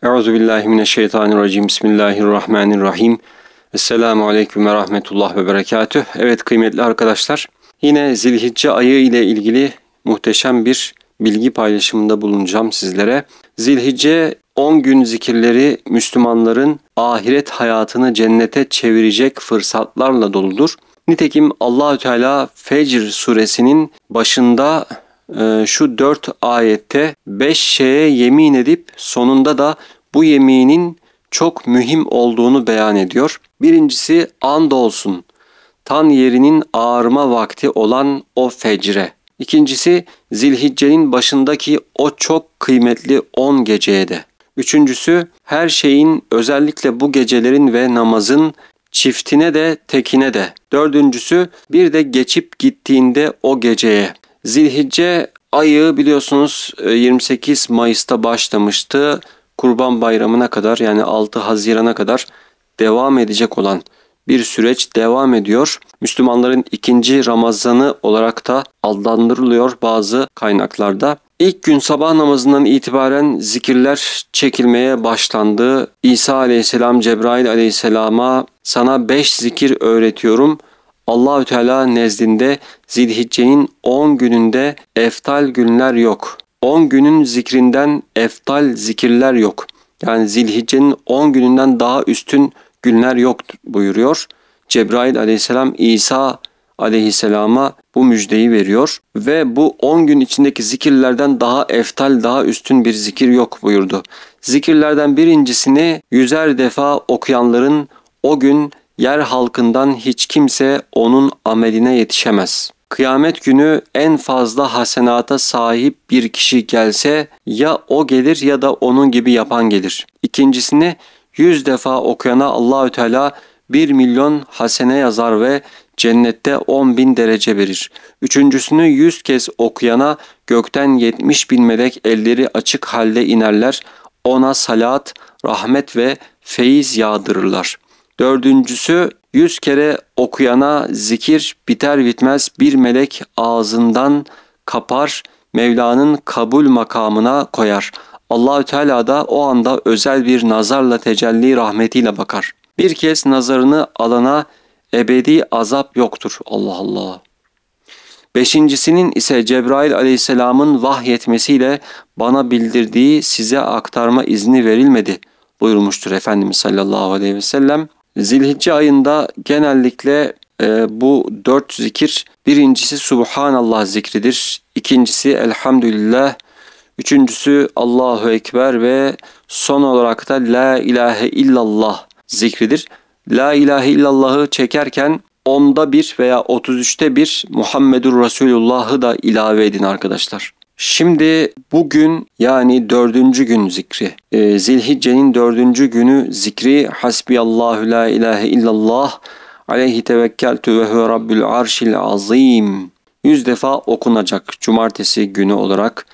Euzubillahimineşşeytanirracim. Bismillahirrahmanirrahim. Esselamu Aleyküm ve Rahmetullah ve Berekatüh. Evet kıymetli arkadaşlar, yine Zilhicce ayı ile ilgili muhteşem bir bilgi paylaşımında bulunacağım sizlere. Zilhicce 10 gün zikirleri Müslümanların ahiret hayatını cennete çevirecek fırsatlarla doludur. Nitekim Allahü Teala Fecr suresinin başında şu 4 ayette 5 şeye yemin edip sonunda da bu yeminin çok mühim olduğunu beyan ediyor. Birincisi, andolsun tan yerinin ağarma vakti olan o fecre. İkincisi, Zilhicce'nin başındaki o çok kıymetli 10 geceye de. Üçüncüsü, her şeyin, özellikle bu gecelerin ve namazın çiftine de tekine de. Dördüncüsü, bir de geçip gittiğinde o geceye. Zilhicce ayı biliyorsunuz 28 Mayıs'ta başlamıştı. Kurban Bayramı'na kadar, yani 6 Haziran'a kadar devam edecek olan bir süreç devam ediyor. Müslümanların ikinci Ramazanı olarak da adlandırılıyor bazı kaynaklarda. İlk gün sabah namazından itibaren zikirler çekilmeye başlandı. İsa aleyhisselam Cebrail aleyhisselama sana 5 zikir öğretiyorum. Allahü Teala nezdinde Zilhicce'nin 10 gününde eftal günler yok. 10 günün zikrinden eftal zikirler yok. Yani Zilhicce'nin 10 gününden daha üstün günler yok buyuruyor. Cebrail aleyhisselam İsa aleyhisselama bu müjdeyi veriyor ve bu 10 gün içindeki zikirlerden daha eftal, daha üstün bir zikir yok buyurdu. Zikirlerden birincisini 100'er defa okuyanların o gün yer halkından hiç kimse onun ameline yetişemez. Kıyamet günü en fazla hasenata sahip bir kişi gelse ya o gelir ya da onun gibi yapan gelir. İkincisini 100 defa okuyana Allahü Teala 1 milyon hasene yazar ve cennette 10.000 derece verir. Üçüncüsünü 100 kez okuyana gökten 70.000 melek elleri açık halde inerler. Ona salat, rahmet ve feyiz yağdırırlar. Dördüncüsü 100 kere okuyana zikir biter bitmez bir melek ağzından kapar, Mevla'nın kabul makamına koyar. Allahü Teala da o anda özel bir nazarla tecelli rahmetiyle bakar. Bir kez nazarını alana ebedi azap yoktur. Allah Allah. Beşincisinin ise Cebrail aleyhisselamın vahyetmesiyle bana bildirdiği size aktarma izni verilmedi buyurmuştur Efendimiz sallallahu aleyhi ve sellem. Zilhicce ayında genellikle bu 4 zikir, birincisi Subhanallah zikridir, ikincisi Elhamdülillah, üçüncüsü Allahu Ekber ve son olarak da La ilahe illallah zikridir. La ilahe illallah'ı çekerken 10'da 1 veya 33'te 1 Muhammedur Resulullah'ı da ilave edin arkadaşlar. Şimdi bugün, yani 4. gün zikri, Zilhicce'nin 4. günü zikri Hasbiyallahu la ilahe illallah aleyhi tevekkeltü ve huve rabbül arşil azim 100 defa okunacak. Cumartesi günü olarak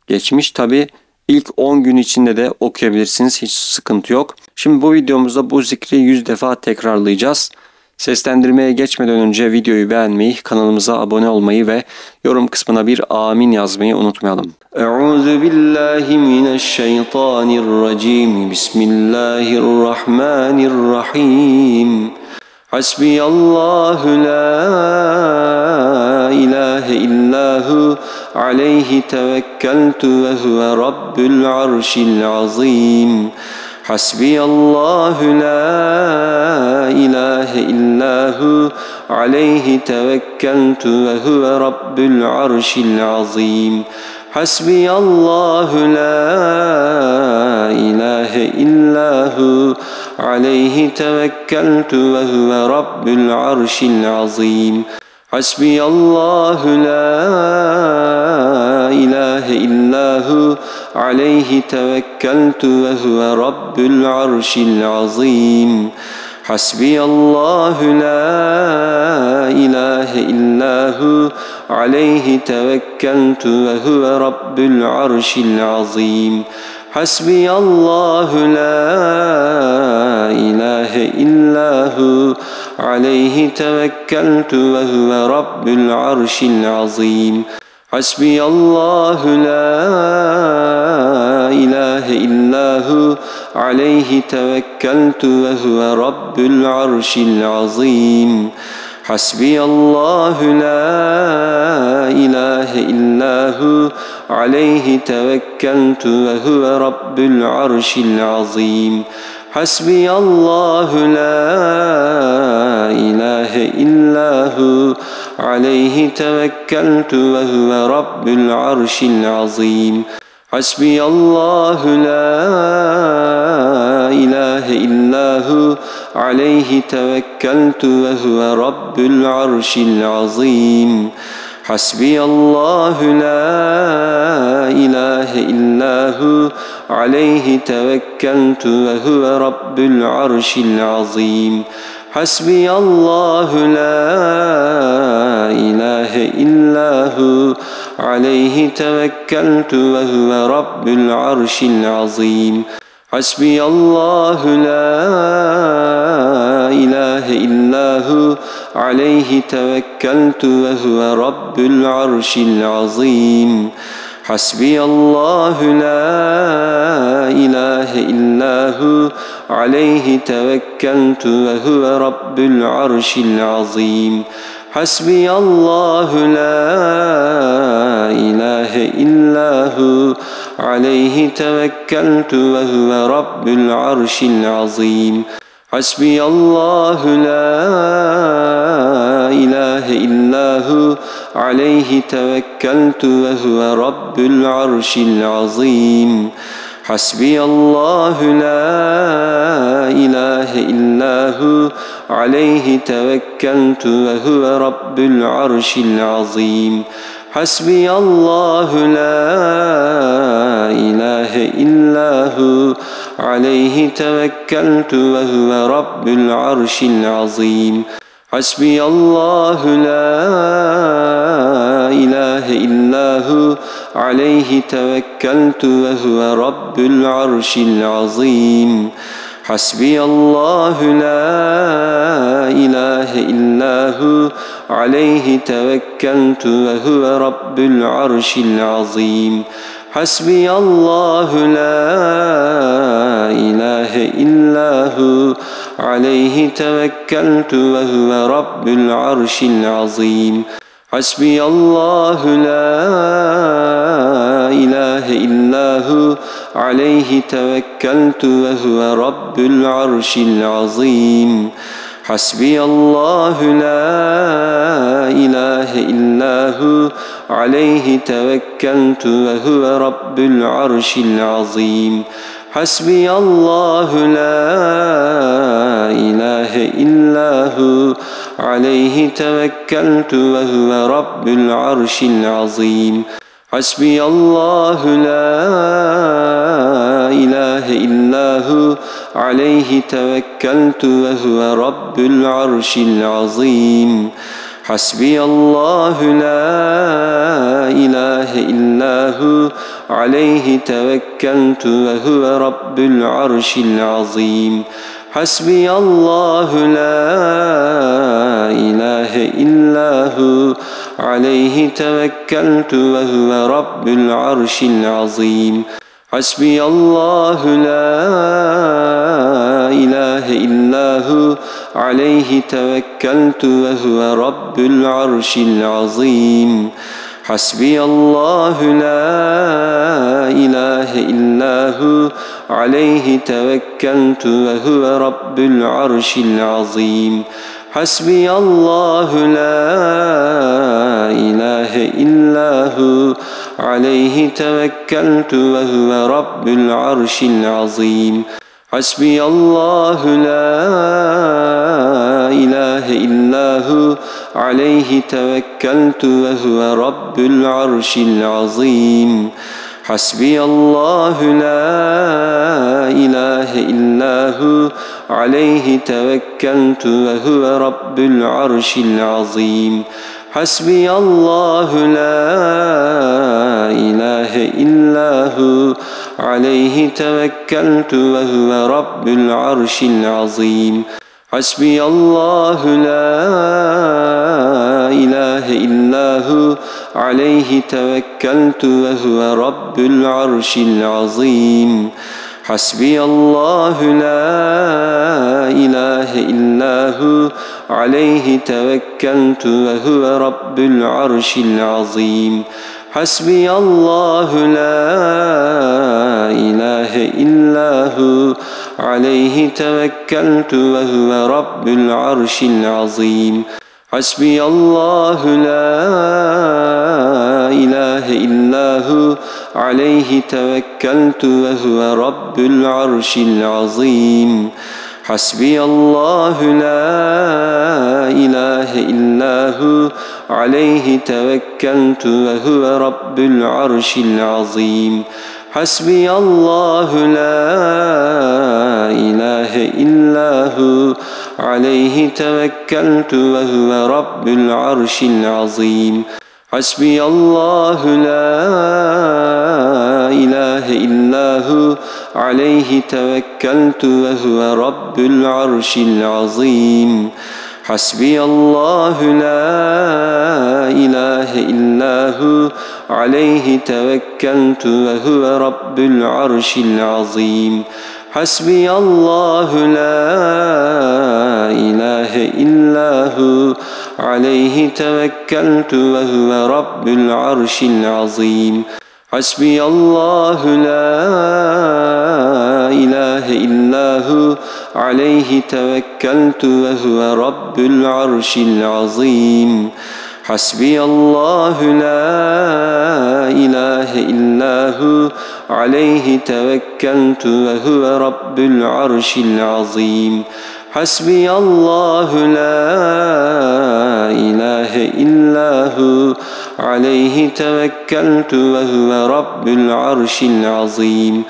geçmiş. Tabi ilk 10 gün içinde de okuyabilirsiniz, hiç sıkıntı yok. Şimdi bu videomuzda bu zikri 100 defa tekrarlayacağız. Seslendirmeye geçmeden önce videoyu beğenmeyi, kanalımıza abone olmayı ve yorum kısmına bir amin yazmayı unutmayalım. Euzubillahimineşşeytanirracim. Bismillahirrahmanirrahim. Hasbiyallahu la ilahe illahu aleyhi tevekkeltu ve huve rabbül arşil azim. Hasbiyallahu la ilahe illahu aleyhi tevekkeltu ve huve rabbül arşil azim. Hasbiyallahu la ilahe illahu aleyhi tevekkeltu ve huve rabbül arşil azim. Hasbiyallahu la ilahe illahu aleyhi tevekkeltu ve huve rabbül arşil azim. Hasbiyallahu la ilahe illahu aleyhi tevekkeltu ve huve rabbül arşil azim. Hasbiyallahu la ilahe illahu aleyhi tevekkeltu ve huve rabbül arşil azim. حسبي الله لا إله إلا هو عليه توكلت وهو رب العرش العظيم حسبي الله لا إله إلا هو عليه توكلت وهو رب العرش العظيم حسبي الله لا إله إلا هو عليه توكلت وهو رب العرش العظيم حسبي الله لا إله إلا هو عليه توكلت وهو رب العرش العظيم حسبي الله لا إله إلا هو عليه توكلت وهو رب العرش العظيم حسبي الله لا إله إلا هو عليه توكلت وهو رب العرش العظيم حسبي الله لا إله إلا هو عليه توكلت وهو رب العرش العظيم حسبي الله لا إله إلا هو عليه توكلت وهو رب العرش العظيم حسبي الله لا إله إلا هو عليه توكلت وهو رب العرش العظيم حسبي الله لا إله إلا هو عليه توكلت وهو رب العرش العظيم حسبي الله لا إله إلا هو عليه توكلت وهو رب العرش العظيم حسبي الله لا إله إلا هو عليه توكلت وهو رب العرش العظيم حسبي الله لا إله إلا هو عليه توكلت وهو رب العرش العظيم حسبي الله لا إله إلا هو عليه توكلت وهو رب العرش العظيم حسبي الله لا إله إلا هو عليه توكلت وهو رب العرش العظيم حسبي الله لا إله إلا هو عليه توكلت وهو رب العرش العظيم حسبي الله لا إله إلا هو عليه توكلت وهو رب العرش العظيم حسبي الله لا إله إلا هو عليه توكلت وهو رب العرش العظيم حسبي الله لا إله إلا هو عليه توكلت وهو رب العرش العظيم حسبي الله لا إله إلا هو عليه توكلت وهو رب العرش العظيم حسبي الله لا إله إلا هو عليه توكلت وهو رب العرش العظيم حسبي الله لا إله إلا هو عليه توكلت وهو رب العرش العظيم حسبي الله لا إله إلا هو عليه توكلت وهو رب العرش العظيم حسبي الله لا إله إلا هو عليه توكلت وهو رب العرش العظيم حسبي الله لا إله إلا هو عليه توكلت وهو رب العرش العظيم حسبي الله لا إله إلا هو عليه توكلت وهو رب العرش العظيم حسبي الله لا إله إلا هو عليه توكلت وهو رب العرش العظيم حسبي الله لا إله إلا هو عليه توكلت وهو رب العرش العظيم حسبي الله لا إله إلا هو عليه توكلت وهو رب العرش العظيم حسبي الله لا إله إلا هو عليه توكلت وهو رب العرش العظيم حسبي الله لا إله إلا هو عليه توكلت وهو رب العرش العظيم حسبي الله لا إله إلا هو عليه توكلت وهو رب العرش العظيم حسبي الله لا إله إلا هو عليه توكلت وهو رب العرش العظيم حسبي الله لا إله إلا هو عليه توكلت وهو رب العرش العظيم حسبي الله لا إله إلا هو عليه توكلت وهو رب العرش العظيم حسبي الله لا إله إلا هو عليه توكلت وهو رب العرش العظيم حسبي الله لا إله إلا هو عليه توكلت وهو رب العرش العظيم حسبي الله لا إله إلا هو عليه توكلت وهو رب العرش العظيم حسبي الله لا إله إلا هو عليه توكلت وهو رب العرش العظيم